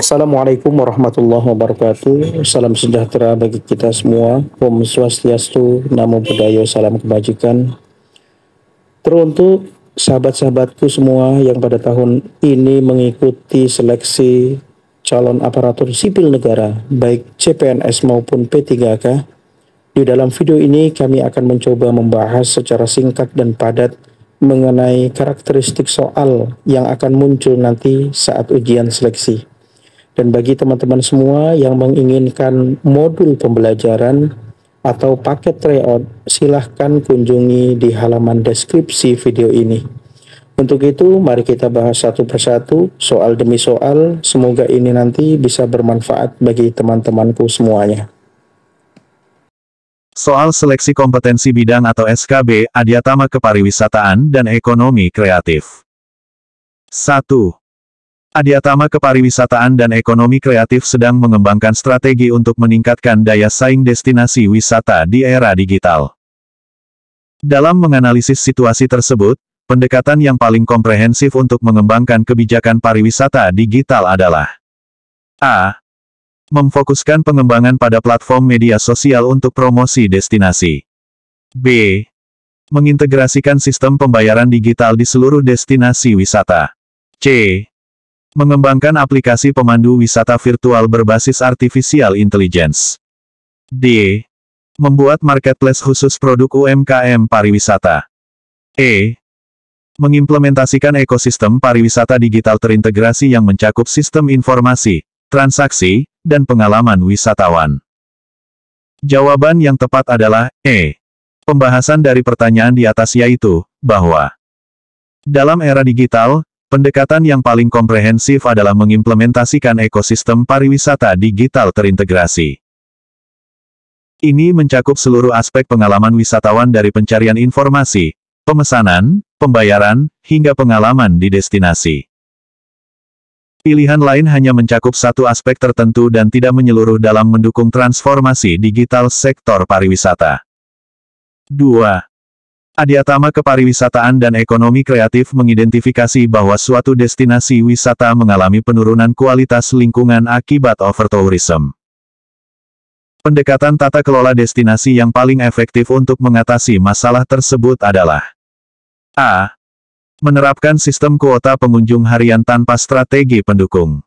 Assalamualaikum warahmatullahi wabarakatuh. Salam sejahtera bagi kita semua. Om Swastiastu, Namo Buddhaya, salam kebajikan. Teruntuk sahabat-sahabatku semua yang pada tahun ini mengikuti seleksi calon aparatur sipil negara, baik CPNS maupun P3K. Di dalam video ini kami akan mencoba membahas secara singkat dan padat mengenai karakteristik soal yang akan muncul nanti saat ujian seleksi. Dan bagi teman-teman semua yang menginginkan modul pembelajaran atau paket tryout, silahkan kunjungi di halaman deskripsi video ini. Untuk itu, mari kita bahas satu persatu, soal demi soal. Semoga ini nanti bisa bermanfaat bagi teman-temanku semuanya. Soal seleksi kompetensi bidang atau SKB, Adiatama Kepariwisataan dan Ekonomi Kreatif. 1. Adiatama Kepariwisataan dan Ekonomi Kreatif sedang mengembangkan strategi untuk meningkatkan daya saing destinasi wisata di era digital. Dalam menganalisis situasi tersebut, pendekatan yang paling komprehensif untuk mengembangkan kebijakan pariwisata digital adalah A. Memfokuskan pengembangan pada platform media sosial untuk promosi destinasi. B. Mengintegrasikan sistem pembayaran digital di seluruh destinasi wisata. C. Mengembangkan aplikasi pemandu wisata virtual berbasis artificial intelligence. D. Membuat marketplace khusus produk UMKM pariwisata. E. Mengimplementasikan ekosistem pariwisata digital terintegrasi yang mencakup sistem informasi, transaksi, dan pengalaman wisatawan. Jawaban yang tepat adalah E. Pembahasan dari pertanyaan di atas yaitu, bahwa dalam era digital, pendekatan yang paling komprehensif adalah mengimplementasikan ekosistem pariwisata digital terintegrasi. Ini mencakup seluruh aspek pengalaman wisatawan dari pencarian informasi, pemesanan, pembayaran, hingga pengalaman di destinasi. Pilihan lain hanya mencakup satu aspek tertentu dan tidak menyeluruh dalam mendukung transformasi digital sektor pariwisata. 2. Adiatama Kepariwisataan dan Ekonomi Kreatif mengidentifikasi bahwa suatu destinasi wisata mengalami penurunan kualitas lingkungan akibat overtourism. Pendekatan tata kelola destinasi yang paling efektif untuk mengatasi masalah tersebut adalah A. Menerapkan sistem kuota pengunjung harian tanpa strategi pendukung.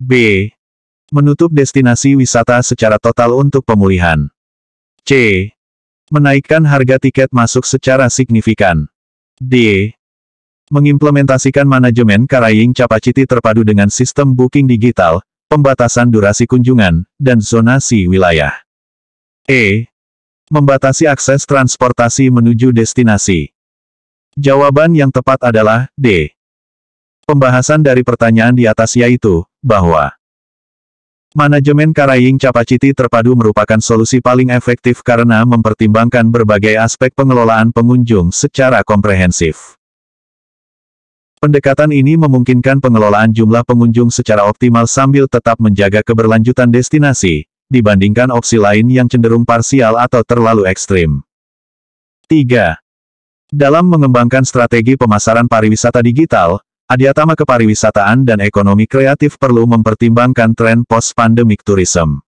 B. Menutup destinasi wisata secara total untuk pemulihan. C. Menaikkan harga tiket masuk secara signifikan. D. Mengimplementasikan manajemen carrying capacity terpadu dengan sistem booking digital, pembatasan durasi kunjungan, dan zonasi wilayah. E. Membatasi akses transportasi menuju destinasi. Jawaban yang tepat adalah D. Pembahasan dari pertanyaan di atas yaitu, bahwa manajemen carrying capacity terpadu merupakan solusi paling efektif karena mempertimbangkan berbagai aspek pengelolaan pengunjung secara komprehensif. Pendekatan ini memungkinkan pengelolaan jumlah pengunjung secara optimal sambil tetap menjaga keberlanjutan destinasi, dibandingkan opsi lain yang cenderung parsial atau terlalu ekstrim. 3. Dalam mengembangkan strategi pemasaran pariwisata digital, Adiatama Kepariwisataan dan Ekonomi Kreatif perlu mempertimbangkan tren post-pandemic tourism.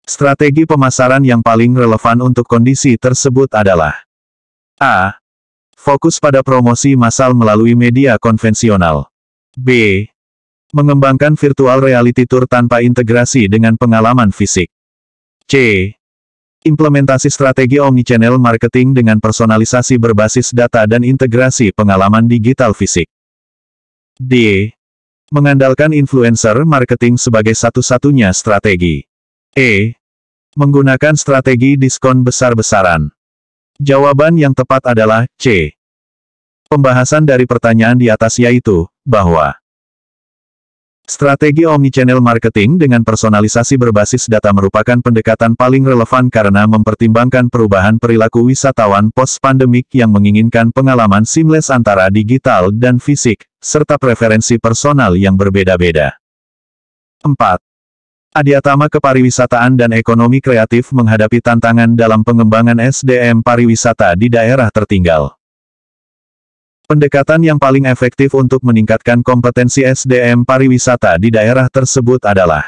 Strategi pemasaran yang paling relevan untuk kondisi tersebut adalah A. Fokus pada promosi massal melalui media konvensional. B. Mengembangkan virtual reality tour tanpa integrasi dengan pengalaman fisik. C. Implementasi strategi omnichannel marketing dengan personalisasi berbasis data dan integrasi pengalaman digital fisik. D. Mengandalkan influencer marketing sebagai satu-satunya strategi. E. Menggunakan strategi diskon besar-besaran. Jawaban yang tepat adalah C. Pembahasan dari pertanyaan di atas yaitu, bahwa strategi omnichannel marketing dengan personalisasi berbasis data merupakan pendekatan paling relevan karena mempertimbangkan perubahan perilaku wisatawan post-pandemik yang menginginkan pengalaman seamless antara digital dan fisik, serta preferensi personal yang berbeda-beda. 4. Adiatama Kepariwisataan dan Ekonomi Kreatif menghadapi tantangan dalam pengembangan SDM pariwisata di daerah tertinggal. Pendekatan yang paling efektif untuk meningkatkan kompetensi SDM pariwisata di daerah tersebut adalah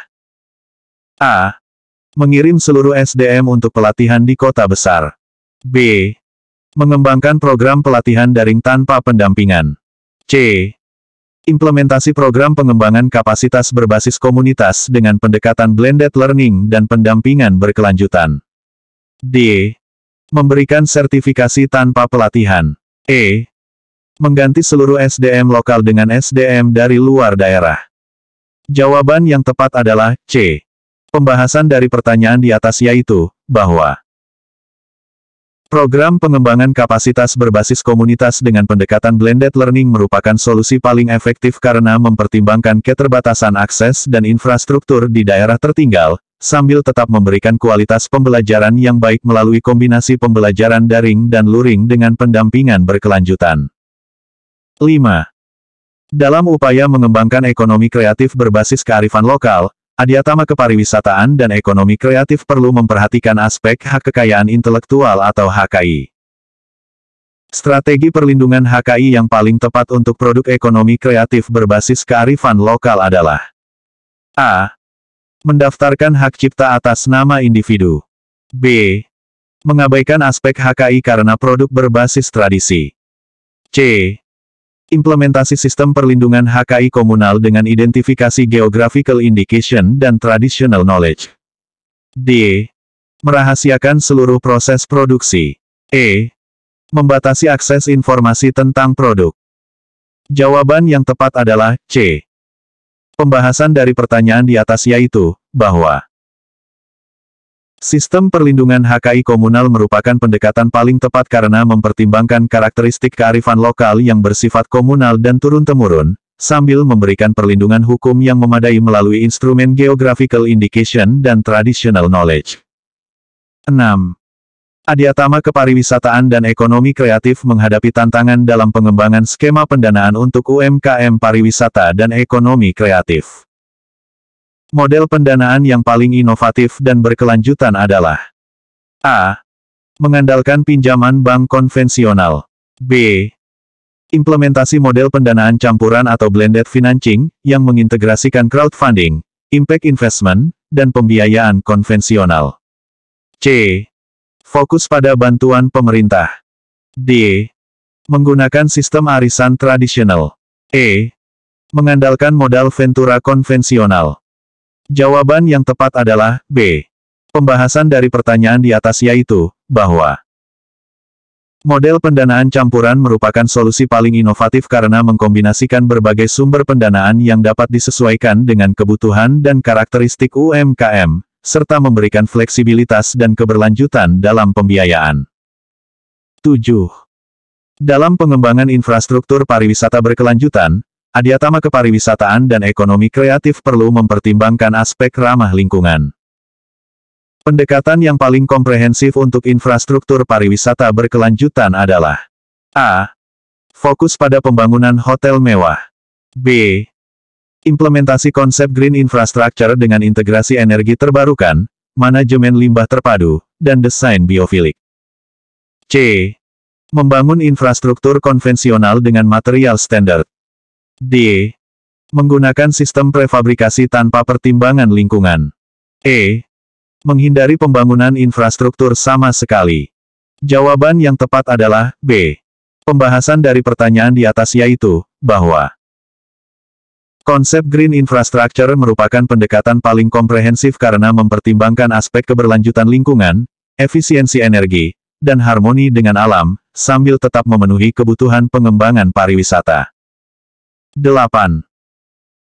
A. Mengirim seluruh SDM untuk pelatihan di kota besar. B. Mengembangkan program pelatihan daring tanpa pendampingan. C. Implementasi program pengembangan kapasitas berbasis komunitas dengan pendekatan blended learning dan pendampingan berkelanjutan. D. Memberikan sertifikasi tanpa pelatihan. E. Mengganti seluruh SDM lokal dengan SDM dari luar daerah. Jawaban yang tepat adalah C. Pembahasan dari pertanyaan di atas yaitu, bahwa program pengembangan kapasitas berbasis komunitas dengan pendekatan blended learning merupakan solusi paling efektif karena mempertimbangkan keterbatasan akses dan infrastruktur di daerah tertinggal, sambil tetap memberikan kualitas pembelajaran yang baik melalui kombinasi pembelajaran daring dan luring dengan pendampingan berkelanjutan. 5. Dalam upaya mengembangkan ekonomi kreatif berbasis kearifan lokal, Adiatama Kepariwisataan dan Ekonomi Kreatif perlu memperhatikan aspek hak kekayaan intelektual atau HKI. Strategi perlindungan HKI yang paling tepat untuk produk ekonomi kreatif berbasis kearifan lokal adalah A. Mendaftarkan hak cipta atas nama individu. B. Mengabaikan aspek HKI karena produk berbasis tradisi. C. Implementasi sistem perlindungan HKI komunal dengan identifikasi geographical indication dan traditional knowledge. D. Merahasiakan seluruh proses produksi. E. Membatasi akses informasi tentang produk. Jawaban yang tepat adalah C. Pembahasan dari pertanyaan di atas yaitu, bahwa sistem perlindungan HKI komunal merupakan pendekatan paling tepat karena mempertimbangkan karakteristik kearifan lokal yang bersifat komunal dan turun-temurun, sambil memberikan perlindungan hukum yang memadai melalui instrumen geographical indication dan traditional knowledge. 6. Adiatama Kepariwisataan dan Ekonomi Kreatif menghadapi tantangan dalam pengembangan skema pendanaan untuk UMKM pariwisata dan ekonomi kreatif. Model pendanaan yang paling inovatif dan berkelanjutan adalah A. Mengandalkan pinjaman bank konvensional. B. Implementasi model pendanaan campuran atau blended financing, yang mengintegrasikan crowdfunding, impact investment, dan pembiayaan konvensional. C. Fokus pada bantuan pemerintah. D. Menggunakan sistem arisan tradisional. E. Mengandalkan modal ventura konvensional. Jawaban yang tepat adalah B. Pembahasan dari pertanyaan di atas yaitu, bahwa model pendanaan campuran merupakan solusi paling inovatif karena mengkombinasikan berbagai sumber pendanaan yang dapat disesuaikan dengan kebutuhan dan karakteristik UMKM, serta memberikan fleksibilitas dan keberlanjutan dalam pembiayaan. 7. Dalam pengembangan infrastruktur pariwisata berkelanjutan, Adiatama Kepariwisataan dan Ekonomi Kreatif perlu mempertimbangkan aspek ramah lingkungan. Pendekatan yang paling komprehensif untuk infrastruktur pariwisata berkelanjutan adalah A. Fokus pada pembangunan hotel mewah. B. Implementasi konsep green infrastructure dengan integrasi energi terbarukan, manajemen limbah terpadu, dan desain biofilik. C. Membangun infrastruktur konvensional dengan material standar. D. Menggunakan sistem prefabrikasi tanpa pertimbangan lingkungan. E. Menghindari pembangunan infrastruktur sama sekali. Jawaban yang tepat adalah B. Pembahasan dari pertanyaan di atas yaitu, bahwa konsep green infrastructure merupakan pendekatan paling komprehensif karena mempertimbangkan aspek keberlanjutan lingkungan, efisiensi energi, dan harmoni dengan alam, sambil tetap memenuhi kebutuhan pengembangan pariwisata. 8.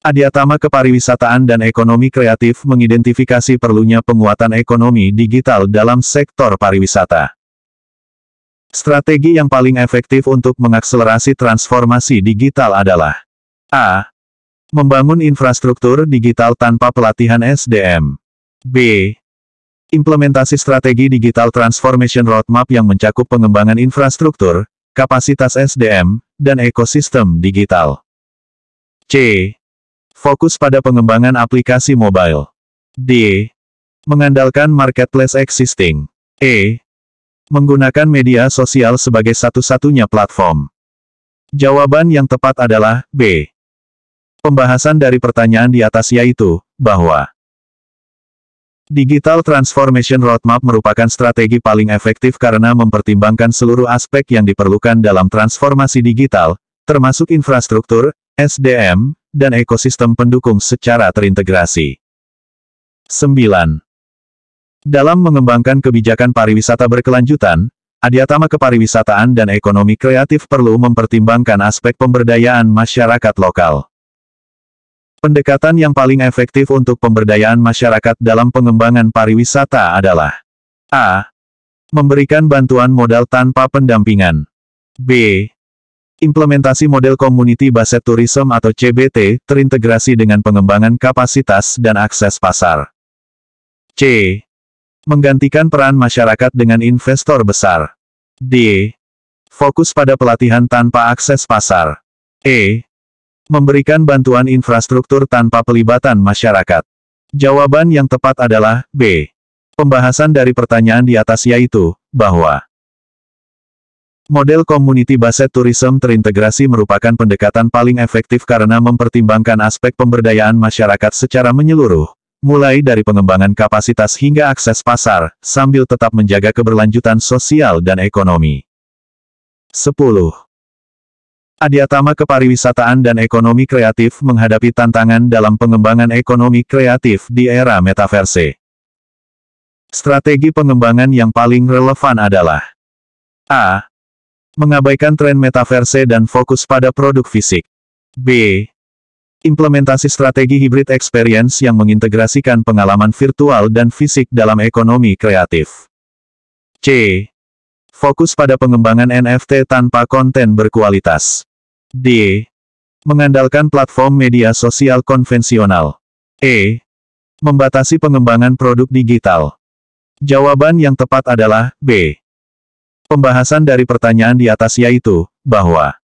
Adiatama Kepariwisataan dan Ekonomi Kreatif mengidentifikasi perlunya penguatan ekonomi digital dalam sektor pariwisata. Strategi yang paling efektif untuk mengakselerasi transformasi digital adalah A. Membangun infrastruktur digital tanpa pelatihan SDM. B. Implementasi strategi digital transformation roadmap yang mencakup pengembangan infrastruktur, kapasitas SDM, dan ekosistem digital. C. Fokus pada pengembangan aplikasi mobile. D. Mengandalkan marketplace existing. E. Menggunakan media sosial sebagai satu-satunya platform. Jawaban yang tepat adalah B. Pembahasan dari pertanyaan di atas yaitu, bahwa Digital Transformation Roadmap merupakan strategi paling efektif karena mempertimbangkan seluruh aspek yang diperlukan dalam transformasi digital, termasuk infrastruktur, SDM, dan ekosistem pendukung secara terintegrasi. 9. Dalam mengembangkan kebijakan pariwisata berkelanjutan, Adiatama Kepariwisataan dan Ekonomi Kreatif perlu mempertimbangkan aspek pemberdayaan masyarakat lokal. Pendekatan yang paling efektif untuk pemberdayaan masyarakat dalam pengembangan pariwisata adalah A. Memberikan bantuan modal tanpa pendampingan. B. Implementasi model Community Based Tourism atau CBT, terintegrasi dengan pengembangan kapasitas dan akses pasar. C. Menggantikan peran masyarakat dengan investor besar. D. Fokus pada pelatihan tanpa akses pasar. E. Memberikan bantuan infrastruktur tanpa pelibatan masyarakat. Jawaban yang tepat adalah B. Pembahasan dari pertanyaan di atas yaitu, bahwa model Community Based Tourism terintegrasi merupakan pendekatan paling efektif karena mempertimbangkan aspek pemberdayaan masyarakat secara menyeluruh, mulai dari pengembangan kapasitas hingga akses pasar, sambil tetap menjaga keberlanjutan sosial dan ekonomi. 10. Adiatama Kepariwisataan dan Ekonomi Kreatif menghadapi tantangan dalam pengembangan ekonomi kreatif di era metaverse. Strategi pengembangan yang paling relevan adalah A. Mengabaikan tren metaverse dan fokus pada produk fisik. B. Implementasi strategi hybrid experience yang mengintegrasikan pengalaman virtual dan fisik dalam ekonomi kreatif. C. Fokus pada pengembangan NFT tanpa konten berkualitas. D. Mengandalkan platform media sosial konvensional. E. Membatasi pengembangan produk digital. Jawaban yang tepat adalah B. Pembahasan dari pertanyaan di atas yaitu, bahwa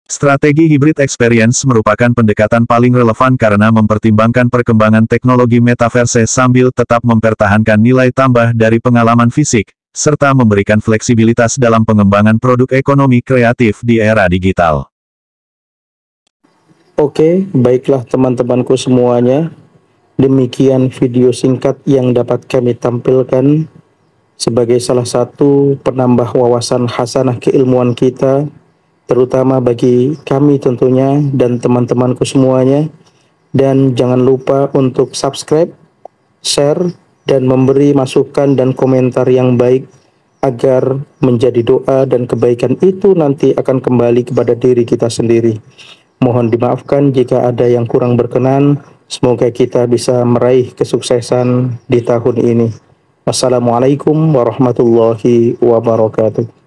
strategi hybrid experience merupakan pendekatan paling relevan karena mempertimbangkan perkembangan teknologi metaverse sambil tetap mempertahankan nilai tambah dari pengalaman fisik, serta memberikan fleksibilitas dalam pengembangan produk ekonomi kreatif di era digital. Oke, baiklah teman-temanku semuanya. Demikian video singkat yang dapat kami tampilkan sebagai salah satu penambah wawasan hasanah keilmuan kita, terutama bagi kami tentunya dan teman-temanku semuanya. Dan jangan lupa untuk subscribe, share, dan memberi masukan dan komentar yang baik agar menjadi doa dan kebaikan itu nanti akan kembali kepada diri kita sendiri. Mohon dimaafkan jika ada yang kurang berkenan. Semoga kita bisa meraih kesuksesan di tahun ini. Wassalamualaikum warahmatullahi wabarakatuh.